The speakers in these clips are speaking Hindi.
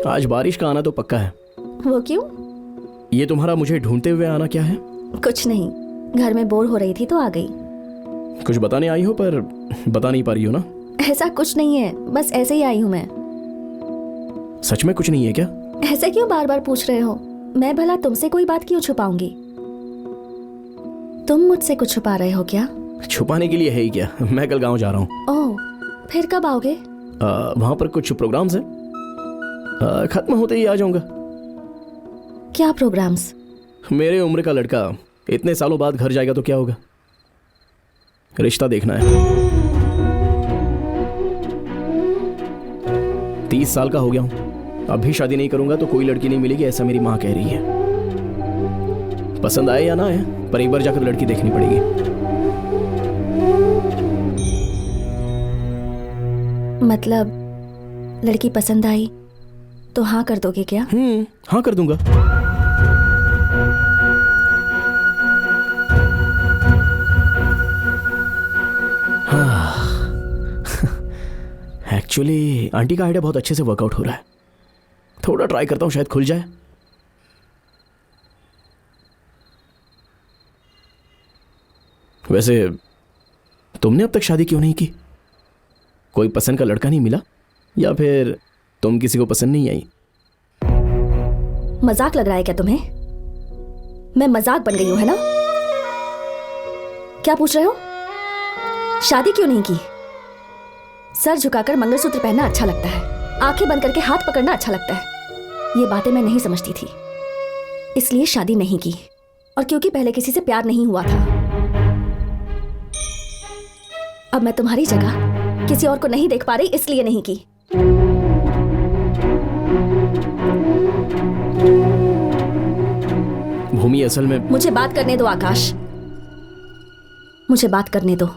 आज बारिश का आना तो पक्का है। वो क्यों? ये तुम्हारा मुझे ढूंढते हुए आना क्या है? कुछ नहीं, घर में बोर हो रही थी तो आ गई। कुछ बताने आई हो पर बता नहीं पा रही हो ना? ऐसा कुछ नहीं है, बस ऐसे ही आई हूँ मैं। सच में कुछ नहीं है क्या? ऐसे क्यों बार बार पूछ रहे हो? मैं भला तुमसे कोई बात क्यों छुपाऊंगी? तुम मुझसे कुछ छुपा रहे हो क्या? छुपाने के लिए है ही क्या, मैं कल गांव जा रहा हूँ। ओह, फिर कब आओगे? वहां पर कुछ प्रोग्राम्स है, खत्म होते ही आ जाऊंगा। क्या प्रोग्राम्स? मेरे उम्र का लड़का इतने सालों बाद घर जाएगा तो क्या होगा? रिश्ता देखना है। 30 साल का हो गया हूं, अब भी शादी नहीं करूंगा तो कोई लड़की नहीं मिलेगी, ऐसा मेरी माँ कह रही है। पसंद आए या ना आए, पर एक बार जाकर लड़की देखनी पड़ेगी। मतलब लड़की पसंद आई तो हाँ कर दोगे क्या? हाँ कर दूंगा। एक्चुअली आंटी का आइडिया बहुत अच्छे से वर्कआउट हो रहा है, थोड़ा ट्राई करता हूँ, शायद खुल जाए। वैसे तुमने अब तक शादी क्यों नहीं की? कोई पसंद का लड़का नहीं मिला या फिर तुम किसी को पसंद नहीं आई? मजाक लग रहा है क्या तुम्हें? मैं मजाक बन गई हूं, है ना? क्या पूछ रहे हो? शादी क्यों नहीं की? सर झुकाकर मंगलसूत्र पहनना अच्छा लगता है, आंखें बंद करके हाथ पकड़ना अच्छा लगता है। ये बातें मैं नहीं समझती थी, इसलिए शादी नहीं की। और क्योंकि पहले किसी से प्यार नहीं हुआ था। अब मैं तुम्हारी जगह किसी और को नहीं देख पा रही, इसलिए नहीं की। भूमि, असल में मुझे बात करने दो आकाश, मुझे बात करने दो।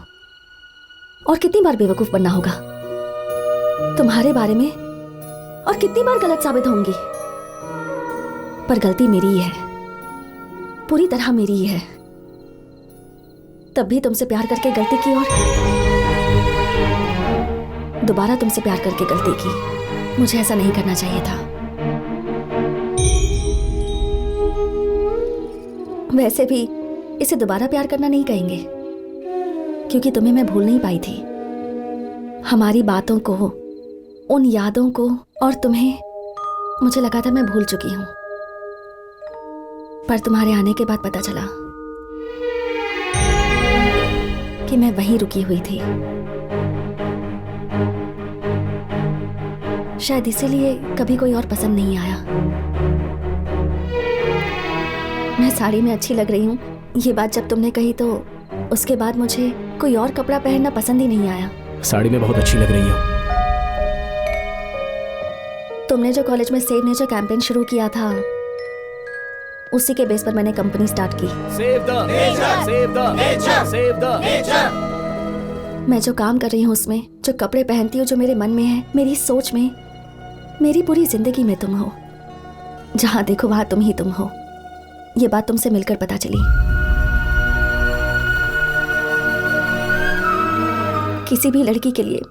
और कितनी बार बेवकूफ बनना होगा तुम्हारे बारे में, और कितनी बार गलत साबित होंगी। पर गलती मेरी ही है, पूरी तरह मेरी ही है। तब भी तुमसे प्यार करके गलती की और दोबारा तुमसे प्यार करके गलती की। मुझे ऐसा नहीं करना चाहिए था। वैसे भी इसे दोबारा प्यार करना नहीं कहेंगे, क्योंकि तुम्हें मैं भूल नहीं पाई थी। हमारी बातों को, उन यादों को और तुम्हें मुझे लगा था मैं भूल चुकी हूं। पर तुम्हारे आने के बाद पता चला कि मैं वहीं रुकी हुई थी। शायद इसीलिए कभी कोई और पसंद नहीं आया। मैं साड़ी में अच्छी लग रही हूँ, ये बात जब तुमने कही तो उसके बाद मुझे कोई और कपड़ा पहनना पसंद ही नहीं आया। साड़ी में बहुत अच्छी लग रही हो। तुमने जो कॉलेज में सेव नेचर कैंपेन शुरू किया था, उसी के बेस पर मैंने कंपनी स्टार्ट की। Save the nature, save the nature, save the nature. मैं जो काम कर रही हूँ उसमें, जो कपड़े पहनती हूँ जो मेरे मन में है, मेरी सोच में, मेरी पूरी जिंदगी में तुम हो। जहां देखो वहां तुम ही तुम हो। ये बात तुमसे मिलकर पता चली। किसी भी लड़की के लिए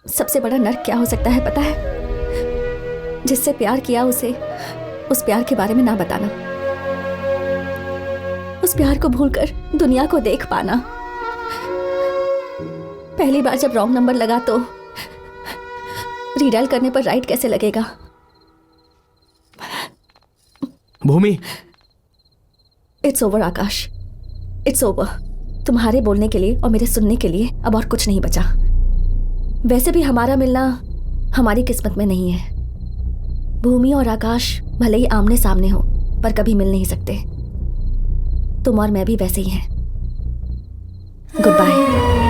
सबसे बड़ा नर्क क्या हो सकता है पता है? जिससे प्यार किया उसे उस प्यार के बारे में ना बताना, उस प्यार को भूलकर दुनिया को देख पाना। पहली बार जब रॉन्ग नंबर लगा तो रीडायल करने पर राइट कैसे लगेगा? Bhumi, it's over Aakash, it's over. तुम्हारे बोलने के लिए और मेरे सुनने के लिए अब और कुछ नहीं बचा। वैसे भी हमारा मिलना हमारी किस्मत में नहीं है। भूमि और आकाश भले ही आमने सामने हो, पर कभी मिल नहीं सकते। तुम और मैं भी वैसे ही हैं। Good bye.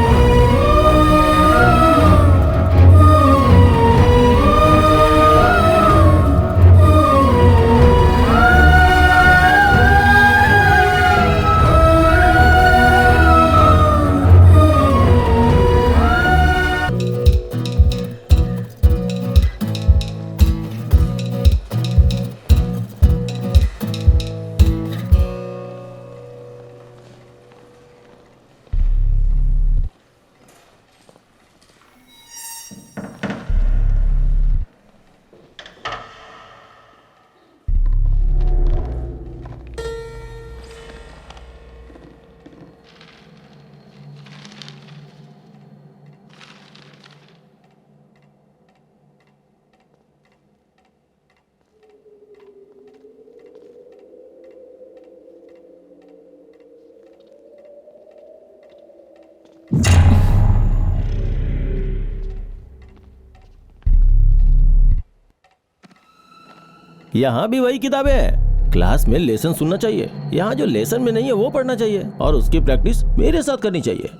यहाँ भी वही किताबें हैं। क्लास में लेसन सुनना चाहिए, यहाँ जो लेसन में नहीं है वो पढ़ना चाहिए और उसकी प्रैक्टिस मेरे साथ करनी चाहिए।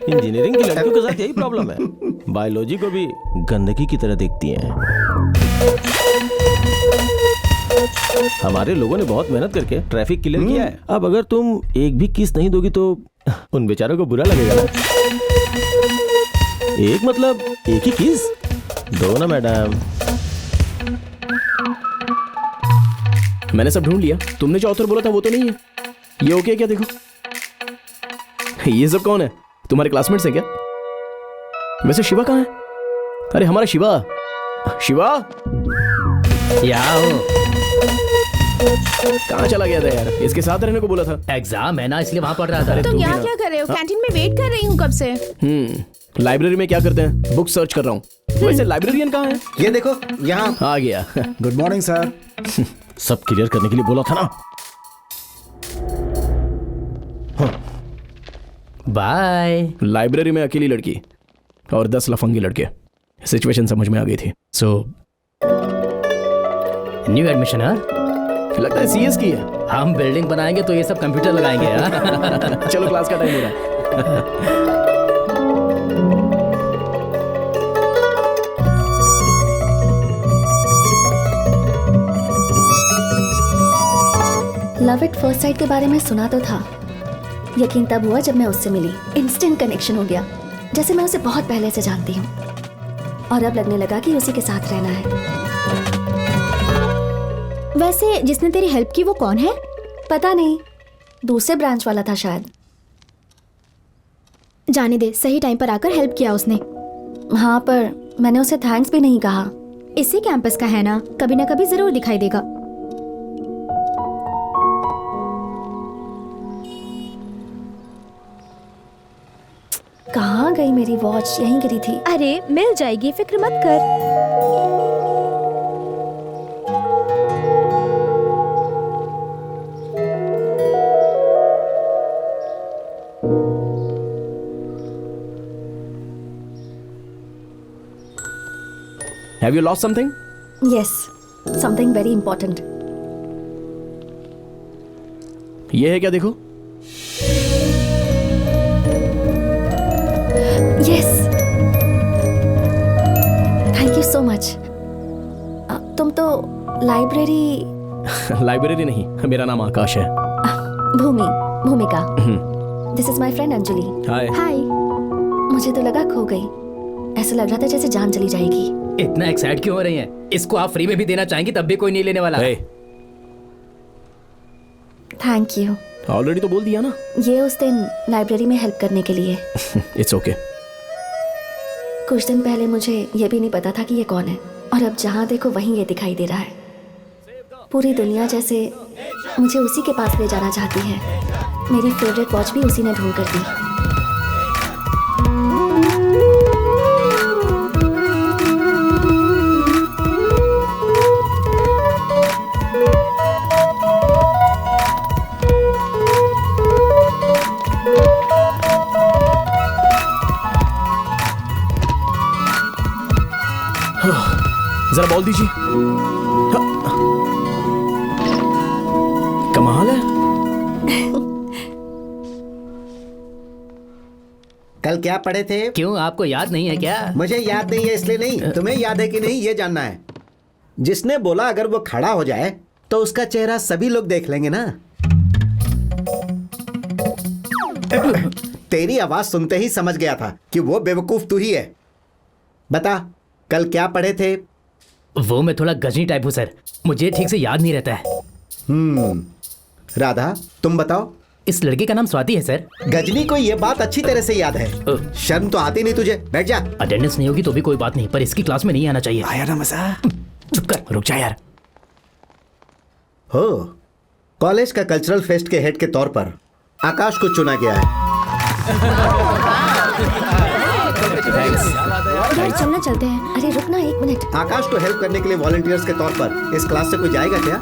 इंजीनियरिंग की लड़कियों के साथ यही प्रॉब्लम है, बायोलॉजी को भी गंदगी की तरह देखती हैं। हमारे लोगों ने बहुत मेहनत करके ट्रैफिक क्लियर किया है। अब अगर तुम एक भी किस नहीं दोगी तो उन बेचारों को बुरा लगेगा ना। एक मतलब एक ही किस दो ना मैडम। मैंने सब ढूंढ लिया, तुमने जो ऑथर बोला था वो तो नहीं है। ये ओके है क्या? देखो ये सब कौन है? तुम्हारे क्लासमेट्स हैं क्या? वैसे शिवा कहाँ है? अरे हमारा शिवा, शिवा यहाँ हूँ। कहाँ चला गया था यार? इसके साथ रहने को बोला था। एग्जाम है ना, इसलिए वहाँ पढ़ रहा था। तुम यहाँ क्या कर रहे हो? कैंटीन में वेट कर रही हूँ कब से। लाइब्रेरी में क्या करते हैं? बुक सर्च कर रहा हूँ। वैसे लाइब्रेरियन कहाँ है? ये देखो यहाँ। आ गया। Good morning sir. सब क्लियर करने के लिए बोला था ना। बाय। लाइब्रेरी में अकेली लड़की और 10 लफंगी लड़के। सिचुएशन समझ में आ गई थी। सो न्यू एडमिशन है? लगता है सीएस की है। हम बिल्डिंग बनाएंगे तो ये सब कंप्यूटर लगाएंगे। हाँ? चलो क्लास का टाइम हो रहा है। लव एट फर्स्ट साइट के बारे में सुना तो था, यकीन तब हुआ जब मैं उससे मिली। इंस्टेंट कनेक्शन हो गया, जैसे मैं उसे बहुत पहले से जानती हूँ। और अब लगने लगा कि उसी के साथ रहना है। वैसे जिसने तेरी हेल्प की वो कौन है? पता नहीं, दूसरे ब्रांच वाला था शायद। जाने दे, सही टाइम पर आकर हेल्प किया उसने। हाँ, पर मैंने उसे थैंक्स भी नहीं कहा। इसी कैंपस का है ना, कभी ना कभी जरूर दिखाई देगा। कहाँ गई मेरी वॉच? यहीं गिरी थी। अरे मिल जाएगी, फिक्र मत कर। Have you lost something? Yes, something very important. ये है क्या? देखो। Yes. Thank you so much. तुम तो लाइब्रेरी नहीं, मेरा नाम आकाश है। भूमिका। This is my friend Anjali. हाय। हाय। मुझे तो लगा खो गई। ऐसा लग रहा था जैसे जान चली जाएगी। इतना एक्साइट क्यों हो रही हैं? इसको आप फ्री में भी देना चाहेंगी तब भी कोई नहीं लेने वाला। Hey, thank you. ऑलरेडी तो बोल दिया ना। ये उस दिन लाइब्रेरी में हेल्प करने के लिए। It's okay. कुछ दिन पहले मुझे ये भी नहीं पता था कि ये कौन है, और अब जहाँ देखो वहीं ये दिखाई दे रहा है। पूरी दुनिया जैसे मुझे उसी के पास ले जाना चाहती है। मेरी फेवरेट वॉच भी उसी ने ढूंढ कर दी। जरा बॉल दीजिए। कमाल है। कल क्या पढ़े थे? क्यों, आपको याद नहीं है क्या? मुझे याद नहीं है इसलिए नहीं, तुम्हें याद है कि नहीं ये जानना है। जिसने बोला अगर वो खड़ा हो जाए तो उसका चेहरा सभी लोग देख लेंगे ना। तेरी आवाज सुनते ही समझ गया था कि वो बेवकूफ तू ही है। बता, कल क्या पढ़े थे? वो मैं थोड़ा गजनी टाइप हूँ सर, मुझे ठीक से याद नहीं रहता है। राधा, तुम बताओ। इस लड़की का नाम स्वाति है सर। गजनी को ये बात अच्छी तरह से याद है। शर्म तो आती नहीं तुझे? बैठ जा। अटेंडेंस नहीं होगी तो भी कोई बात नहीं, पर इसकी क्लास में नहीं आना चाहिए। आया ना मजा। चुप कर, रुक जा यार। हो, कॉलेज का कल्चरल फेस्ट के हेड के तौर पर आकाश को चुना गया है। यार चलना चलते हैं। अरे रुकना 1 मिनट। आकाश को हेल्प करने के लिए वॉलंटियर्स के तौर पर इस क्लास से कोई जाएगा क्या?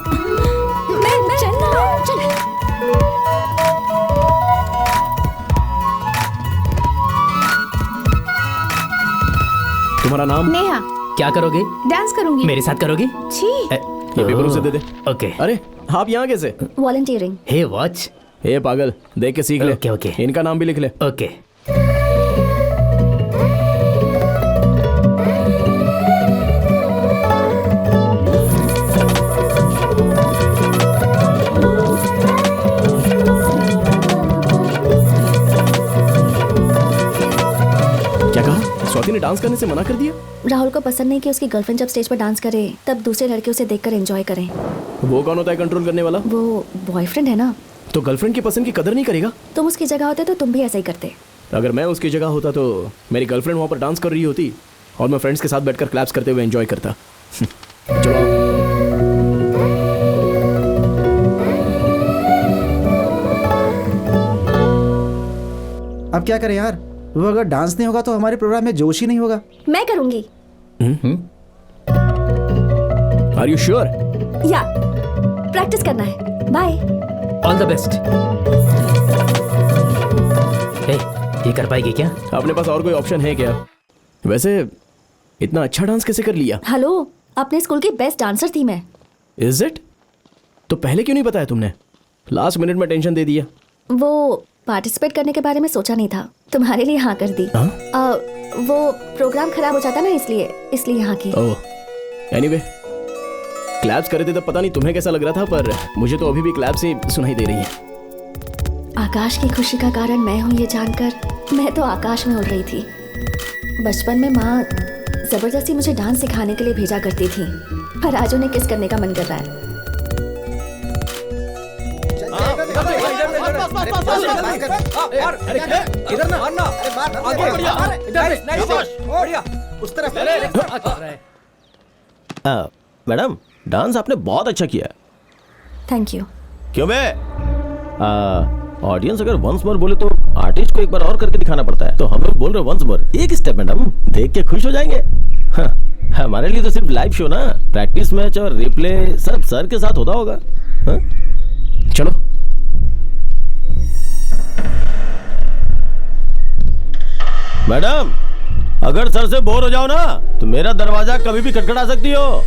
तुम्हारा नाम? नेहा। क्या करोगे? डांस करूंगी। मेरे साथ करोगे? छी। ये पेपर उसे दे दे। ओके। अरे आप यहाँ कैसे? वॉलंटियरिंग। हे वॉच। ए पागल, देख के सीख ले। Okay, okay. इनका नाम भी लिख ले। ओके। क्या कहा? स्वाति ने डांस करने से मना कर दिया? राहुल को पसंद नहीं कि उसकी गर्लफ्रेंड जब स्टेज पर डांस करे तब दूसरे लड़के उसे देखकर एंजॉय करें। वो कौन होता है कंट्रोल करने वाला? वो बॉयफ्रेंड है ना। तो गर्लफ्रेंड की पसंद की कदर नहीं करेगा? तुम उसकी जगह होते तो तुम भी ऐसा ही करते। अगर मैं उसकी जगह होता तो मेरी गर्लफ्रेंड वहाँ पर डांस कर रही होती और मैं फ्रेंड्स के साथ बैठकर क्लैप्स करते हुए एंजॉय करता। चलो आओ। अब क्या करें यार, वो अगर डांस नहीं होगा तो हमारे प्रोग्राम में जोश ही नहीं होगा। मैं करूंगी। Are you sure? या प्रैक्टिस करना है। Bye. All the best. Hey, ये कर पाएगी क्या? अपने पास और कोई ऑप्शन है क्या? वैसे इतना अच्छा डांस कैसे कर लिया? हेलो, अपने स्कूल की बेस्ट डांसर थी मैं। Is it? तो पहले क्यों नहीं बताया तुमने? लास्ट मिनट में टेंशन दे दिया। वो पार्टिसिपेट करने के बारे में सोचा नहीं था, तुम्हारे लिए हाँ कर दी। वो प्रोग्राम खराब हो जाता ना, इसलिए यहाँ की। ओह, एनीवे क्लैप्स करे थे तब पता नहीं तुम्हें कैसा लग रहा था, पर मुझे तो अभी भी क्लैप्स ही सुनाई दे रही है। आकाश की खुशी का कारण मैं हूँ ये जानकर मैं तो आकाश में उड़ रही थी। बचपन में माँ जबरदस्ती मुझे डांस सिखाने के लिए भेजा करती थी, पर आज उन्हें किस करने का मन कर रहा है। मैडम, डांस आपने बहुत अच्छा किया। Thank you. क्यों बे? ऑडियंस अगर वंस मोर बोले तो आर्टिस्ट को एक बार और करके दिखाना पड़ता है, तो हम लोग बोल रहे वंस मोर। एक स्टेप मैडम, देख के खुश हो जाएंगे। हाँ, हमारे लिए तो सिर्फ लाइव शो ना, प्रैक्टिस मैच और रिप्ले सब सर के साथ होता होगा। हाँ? चलो। मैडम, अगर सर से बोर हो जाओ ना तो मेरा दरवाजा कभी भी खटखटा सकती हो।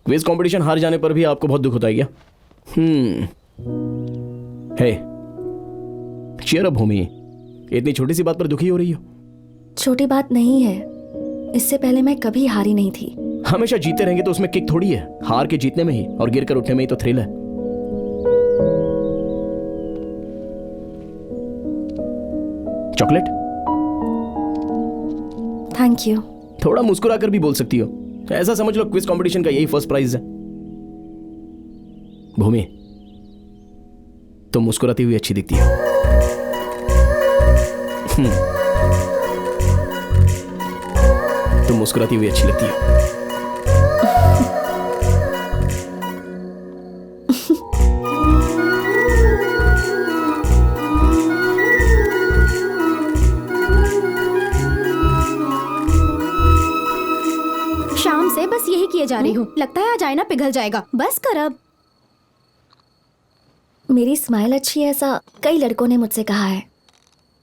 क्विज कंपटीशन हार जाने पर भी आपको बहुत दुख होता है क्या? हे, चीयर अप भूमि, इतनी छोटी सी बात पर दुखी हो रही हो? छोटी बात नहीं है, इससे पहले मैं कभी हारी नहीं थी। हमेशा जीते रहेंगे तो उसमें किक थोड़ी है, हार के जीतने में ही और गिर कर उठने में ही तो थ्रिल है। चॉकलेट? Thank you. थोड़ा मुस्कुरा कर भी बोल सकती हो, ऐसा समझ लो क्विज कंपटीशन का यही फर्स्ट प्राइज है। भूमि, तुम मुस्कुराती हुई अच्छी दिखती हो। तुम मुस्कुराती हुई अच्छी लगती हो। शाम से बस यही किए जा रही हूँ। लगता है आज आईना पिघल जाएगा। बस कर अब। मेरी स्माइल अच्छी है ऐसा कई लड़कों ने मुझसे कहा है,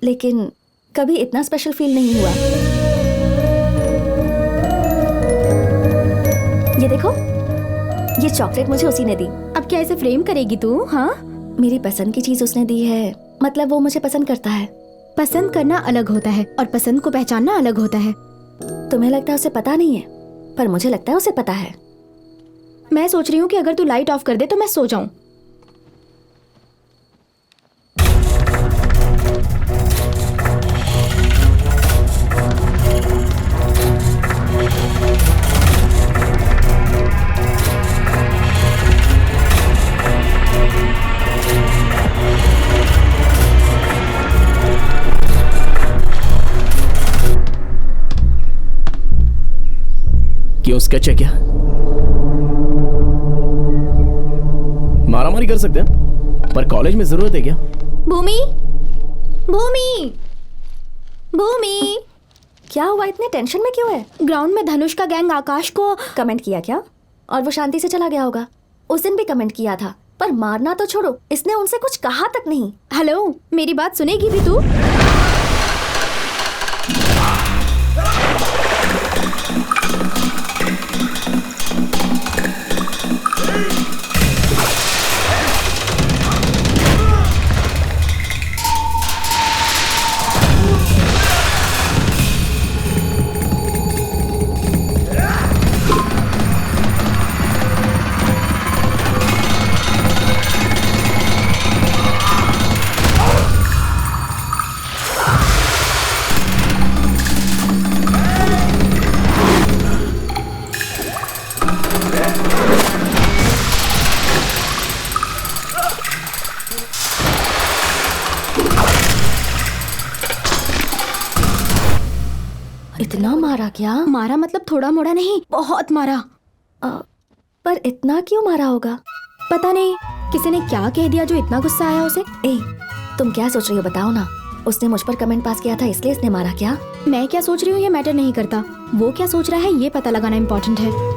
लेकिन कभी इतना स्पेशल फील नहीं हुआ। ये देखो, ये चॉकलेट मुझे उसी ने दी। अब क्या इसे फ्रेम करेगी तू? हाँ, मेरी पसंद की चीज उसने दी है, मतलब वो मुझे पसंद करता है। पसंद करना अलग होता है और पसंद को पहचानना अलग होता है। तुम्हें लगता है उसे पता नहीं है, पर मुझे लगता है उसे पता है। मैं सोच रही हूँ कि अगर तू लाइट ऑफ कर दे तो मैं सो जाऊं। क्यों, स्केच है क्या? मारामारी कर सकते हैं, पर कॉलेज में जरूरत है क्या? भूमि, भूमि, भूमि, क्या हुआ, इतने टेंशन में क्यों है? ग्राउंड में धनुष का गैंग आकाश को कमेंट किया क्या? और वो शांति से चला गया होगा। उस दिन भी कमेंट किया था, पर मारना तो छोड़ो, इसने उनसे कुछ कहा तक नहीं। हेलो, मेरी बात सुनेगी भी तू? इतना मारा क्या? मारा मतलब थोड़ा मोड़ा नहीं, बहुत मारा। पर इतना क्यों मारा होगा? पता नहीं किसी ने क्या कह दिया जो इतना गुस्सा आया उसे। ए, तुम क्या सोच रही हो बताओ ना। उसने मुझ पर कमेंट पास किया था इसलिए इसने मारा क्या? मैं क्या सोच रही हूँ ये मैटर नहीं करता, वो क्या सोच रहा है ये पता लगाना इम्पोर्टेंट है।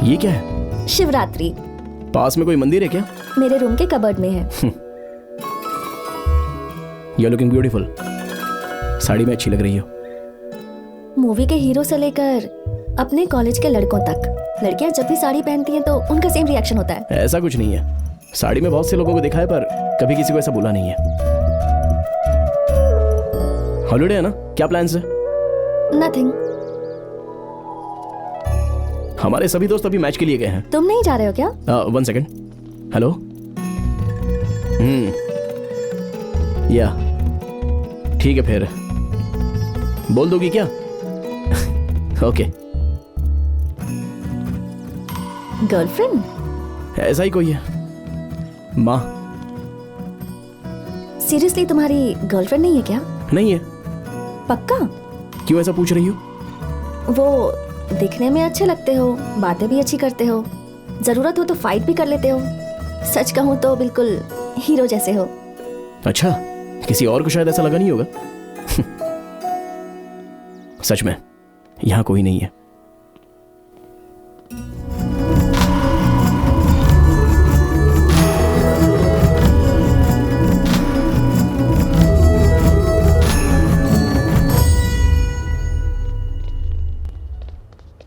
ये क्या है? शिवरात्रि। पास में कोई मंदिर है क्या? मेरे रूम के कबर्ड में है। You looking beautiful. साड़ी में अच्छी लग रही हो। मूवी के हीरो से लेकर अपने कॉलेज के लड़कों तक लड़कियां जब भी साड़ी पहनती हैं तो उनका सेम रिएक्शन होता है। ऐसा कुछ नहीं है। साड़ी में बहुत से लोगों को देखा है पर कभी किसी को ऐसा बोला नहीं है। हॉलिडे है ना, क्या प्लान्स है? नथिंग। हमारे सभी दोस्त अभी मैच के लिए गए हैं। तुम नहीं जा रहे हो क्या? 1 सेकेंड। हेलो। या ठीक है फिर बोल दोगी क्या? ओके। गर्लफ्रेंड? ऐसा ही कोई है। माँ। सीरियसली तुम्हारी गर्लफ्रेंड नहीं है क्या? नहीं है। पक्का? क्यों ऐसा पूछ रही हो? वो दिखने में अच्छे लगते हो, बातें भी अच्छी करते हो, जरूरत हो तो फाइट भी कर लेते हो। सच कहूँ तो बिल्कुल हीरो जैसे हो। अच्छा, किसी और को शायद ऐसा लगा नहीं होगा। सच में यहाँ कोई नहीं है।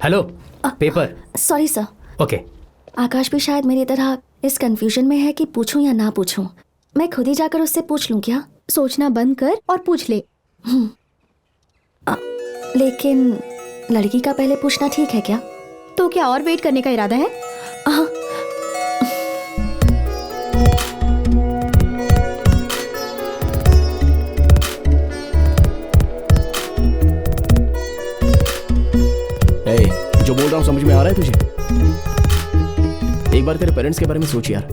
Hello, paper. Sorry sir. Okay. Aakash भी शायद मेरी तरह इस कंफ्यूजन में है कि पूछूं या ना पूछूं। मैं खुद ही जाकर उससे पूछ लूं क्या? सोचना बंद कर और पूछ ले। लेकिन लड़की का पहले पूछना ठीक है क्या? तो क्या और वेट करने का इरादा है? जो बोल रहा हूँ समझ में आ रहा है तुझे? एक बार तेरे पेरेंट्स के बारे में सोच यार।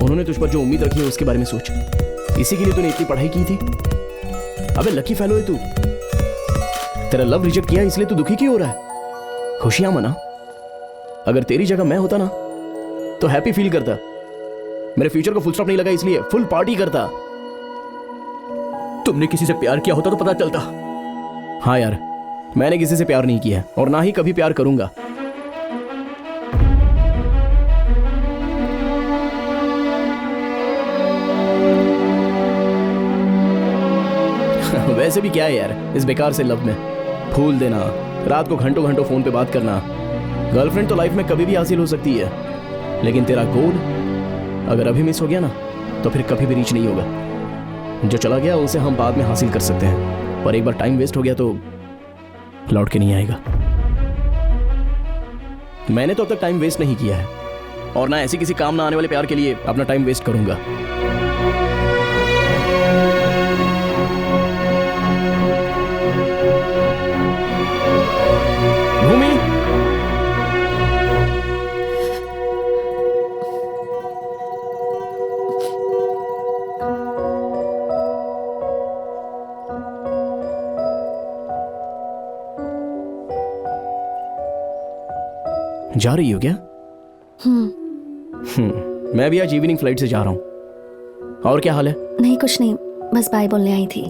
उन्होंने तुझ पर जो उम्मीद रखी है उसके बारे में सोच। इसी के लिए तूने इतनी पढ़ाई की थी। अबे लकी फेलो है तू। तेरा लव रिजेक्ट किया इसलिए तू दुखी क्यों हो रहा है? खुशियां मना। अगर तेरी जगह मैं होता ना तो हैप्पी फील करता। मेरे फ्यूचर को फुल स्टॉप नहीं लगा इसलिए फुल पार्टी करता। तुमने किसी से प्यार किया होता तो पता चलता। हाँ यार, मैंने किसी से प्यार नहीं किया है और ना ही कभी प्यार करूंगा। वैसे भी क्या है यार इस बेकार से लव में? फूल देना, रात को घंटों घंटों फोन पे बात करना। गर्लफ्रेंड तो लाइफ में कभी भी हासिल हो सकती है, लेकिन तेरा गोल अगर अभी मिस हो गया ना तो फिर कभी भी रीच नहीं होगा। जो चला गया उसे हम बाद में हासिल कर सकते हैं, पर एक बार टाइम वेस्ट हो गया तो लौट के नहीं आएगा। मैंने तो अब तक टाइम वेस्ट नहीं किया है और ना ऐसी किसी काम ना आने वाले प्यार के लिए अपना टाइम वेस्ट करूंगा। जा रही हो क्या? हम्म, मैं भी आज इवनिंग फ्लाइट से जा रहा हूँ। और क्या हाल है? नहीं कुछ नहीं, बस बाय बोलने आई थी।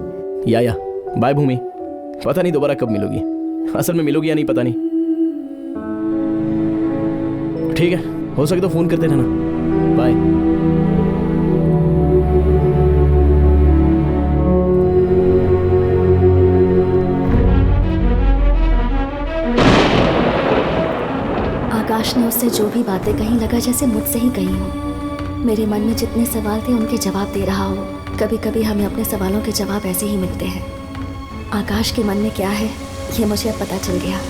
या बाय भूमि। पता नहीं दोबारा कब मिलोगी, असल में मिलोगी या नहीं पता नहीं। ठीक है, हो सके तो फोन करते रहना। बाय। आकाश ने उससे जो भी बातें कही लगा जैसे मुझसे ही कही हो। मेरे मन में जितने सवाल थे उनके जवाब दे रहा हो। कभी कभी हमें अपने सवालों के जवाब ऐसे ही मिलते हैं। आकाश के मन में क्या है ये मुझे अब पता चल गया।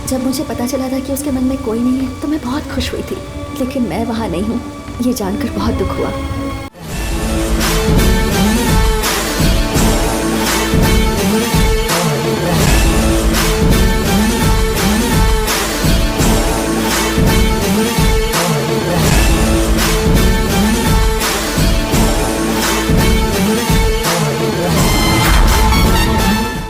जब मुझे पता चला था कि उसके मन में कोई नहीं है तो मैं बहुत खुश हुई थी, लेकिन मैं वहाँ नहीं हूँ ये जानकर बहुत दुख हुआ।